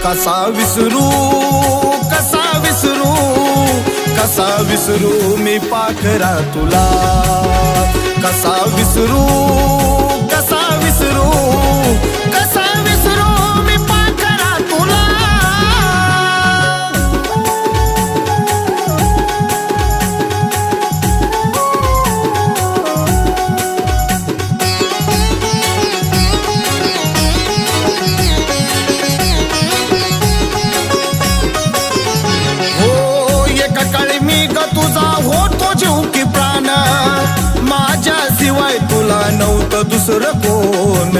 कसा विसरू कसा विसरू कसा विसरू मी पाखरा तुला कसा विसरू कसा विसरू कसा विसरू मी पाखरा तुला तुझा होतो जीव की प्राण माझ्या शिवाय तुला नव्हतं दुसरं कोण